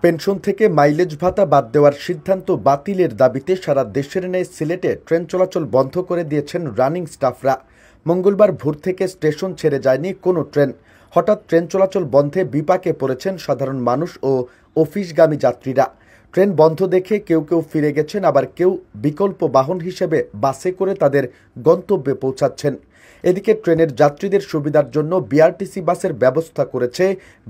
Pension থেকে mileage ভাতা বাদ দেওয়ার সিদ্ধান্ত বাতিলের দাবিতে সারা দেশের ন্যায় সিলেটে ট্রেন চলাচল বন্ধ করে দিয়েছেন রানিং স্টাফরা। মঙ্গলবার ভোর থেকে স্টেশন ছেড়ে যায়নি কোনো ট্রেন। হঠাৎ ট্রেন চলাচল বন্ধে বিপাকে পড়েছেন সাধারণ মানুষ ও অফিসগামী যাত্রীরা। ট্রেন বন্ধ দেখে কেউ কেউ ফিরে গেছেন, আবার কেউ বিকল্প বাহন হিসেবে বাসে করে তাদের গন্তব্যে পৌঁছাচ্ছেন। এদিকে ট্রেনের যাত্রীদের সুবিধার জন্য বিআরটিসি বাসের ব্যবস্থা করেছে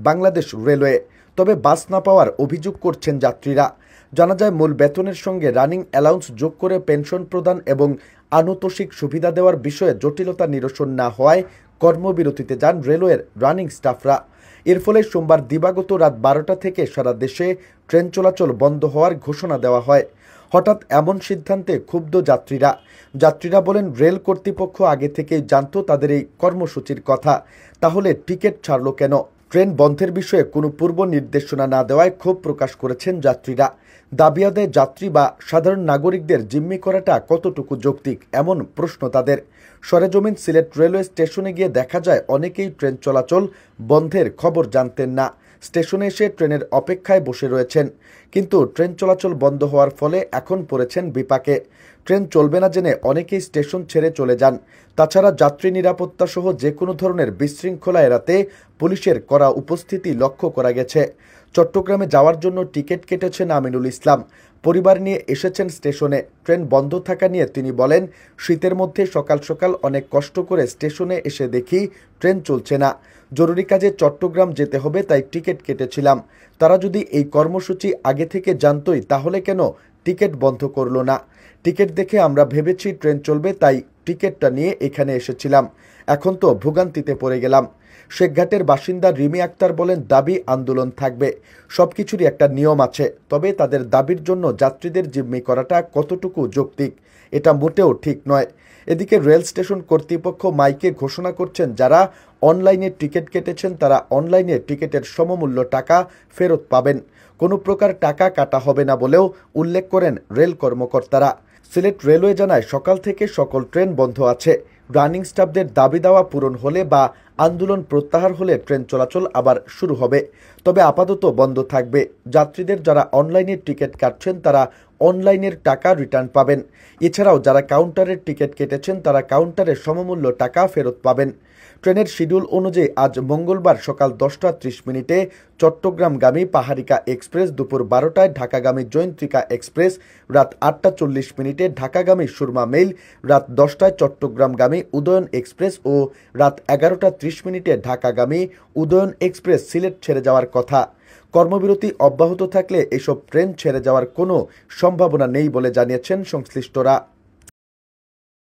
বাংলাদেশ রেলওয়ে। তবে বাস না পাওয়ার অভিযোগ করছেন যাত্রীরা। জানা যায়, মূল বেতনের সঙ্গে রানিং অ্যালাউন্স যোগ করে পেনশন প্রদান এবং আনুতোষিক সুবিধা দেওয়ার বিষয়ে জটিলতা নিরসন না হওয়ায় কর্মবিরতিতে যান রেলওয়ের রানিং স্টাফরা। এর ফলে সোমবার দিবাগত রাত 12টা থেকে সারা দেশে ট্রেন চলাচল বন্ধ হওয়ার ঘোষণা দেওয়া হয়। হঠাৎ এমন সিদ্ধান্তে ক্ষুব্ধ যাত্রীরা বলেন, রেল কর্তৃপক্ষ আগে থেকেই জানতো তাদের এই কর্মসূচির কথা, তাহলে টিকিট ছাড়ল কেন? ট্রেন বন্ধের বিষয়ে কোনো পূর্ব নির্দেশনা না দেওয়ায় ক্ষোভ প্রকাশ করেছেন যাত্রীরা। দাবি আদায়ে যাত্রী বা সাধারণ নাগরিকদের জিম্মি করাটা কতটুকু যৌক্তিক, এমন প্রশ্ন তাদের। সরেজমিন সিলেট রেলওয়ে স্টেশনে গিয়ে দেখা যায়, অনেকেই ট্রেন চলাচল বন্ধের খবর জানতেন না। স্টেশনে এসে ট্রেনের অপেক্ষায় বসে রয়েছেন, কিন্তু ট্রেন চলাচল বন্ধ হওয়ার ফলে এখন পড়েছেন বিপাকে। ট্রেন চলবে না জেনে অনেকেই স্টেশন ছেড়ে চলে যান। তাছাড়া যাত্রী নিরাপত্তা সহ যে কোনো ধরনের বিশৃঙ্খলা এড়াতে পুলিশের কড়া উপস্থিতি লক্ষ্য করা গেছে। চট্টগ্রামে যাওয়ার জন্য টিকিট কেটেছেন আমিনুল ইসলাম। পরিবার নিয়ে এসেছেন স্টেশনে। ট্রেন বন্ধ থাকা নিয়ে তিনি বলেন, শীতের মধ্যে সকাল সকাল অনেক কষ্ট করে স্টেশনে এসে দেখি ট্রেন চলছে না। জরুরি কাজে চট্টগ্রাম যেতে হবে, তাই টিকিট কেটেছিলাম। তারা যদি এই কর্মসূচি আগে থেকে জানতই তাহলে কেন টিকিট বন্ধ করলো না? টিকিট দেখে আমরা ভেবেছি ট্রেন চলবে, তাই টিকিটটা নিয়ে এখানে এসেছিলাম। এখন তো ভোগান্তিতে পড়ে গেলাম। শেখঘাটের বাসিন্দা রিমি আক্তার বলেন, দাবি আন্দোলন থাকবে, সবকিছুরই একটা নিয়ম আছে। তবে তাদের দাবির জন্য যাত্রীদের জিম্মি করাটা কতটুকু যৌক্তিক, এটা মোটেও ঠিক নয়। এদিকে রেল স্টেশন কর্তৃপক্ষ মাইকে ঘোষণা করছেন, যারা অনলাইনে টিকিট কেটেছেন তারা অনলাইনে টিকিটের সমমূল্য টাকা ফেরত পাবেন। কোনো প্রকার টাকা কাটা হবে না বলেও উল্লেখ করেন রেল কর্মকর্তারা। সিলেট রেলওয়ে জানায়, সকাল থেকে সকল ট্রেন বন্ধ আছে। রানিং স্টাফদের দাবি দাওয়া পূরণ হলে বা আন্দোলন প্রত্যাহার হলে ট্রেন চলাচল আবার শুরু হবে। তবে আপাতত বন্ধ থাকবে। যাত্রীদের যারা অনলাইনে টিকিট কাটছেন তারা অনলাইনের টাকা রিটার্ন পাবেন। এছাড়াও যারা কাউন্টারের টিকিট কেটেছেন তারা কাউন্টারের সমমূল্য টাকা ফেরত পাবেন। ট্রেনের শিডিউল অনুযায়ী আজ মঙ্গলবার সকাল 10টা 30 মিনিটে চট্টগ্রামগামী পাহাড়িকা এক্সপ্রেস, দুপুর 12টায় ঢাকাগামী জয়ন্ত্রিকা এক্সপ্রেস, রাত 8টা 40 মিনিটে ঢাকাগামী সুরমা মেইল, রাত 10টায় চট্টগ্রামগামী উদয়ন এক্সপ্রেস ও রাত 11টা 30 মিনিটে ঢাকাগামী উদয়ন এক্সপ্রেস সিলেট ছেড়ে যাওয়ার কথা। কর্মবিরতি অব্যাহত থাকলে এসব ট্রেন ছেড়ে যাওয়ার কোনো সম্ভাবনা নেই বলে জানিয়েছেন সংশ্লিষ্টরা।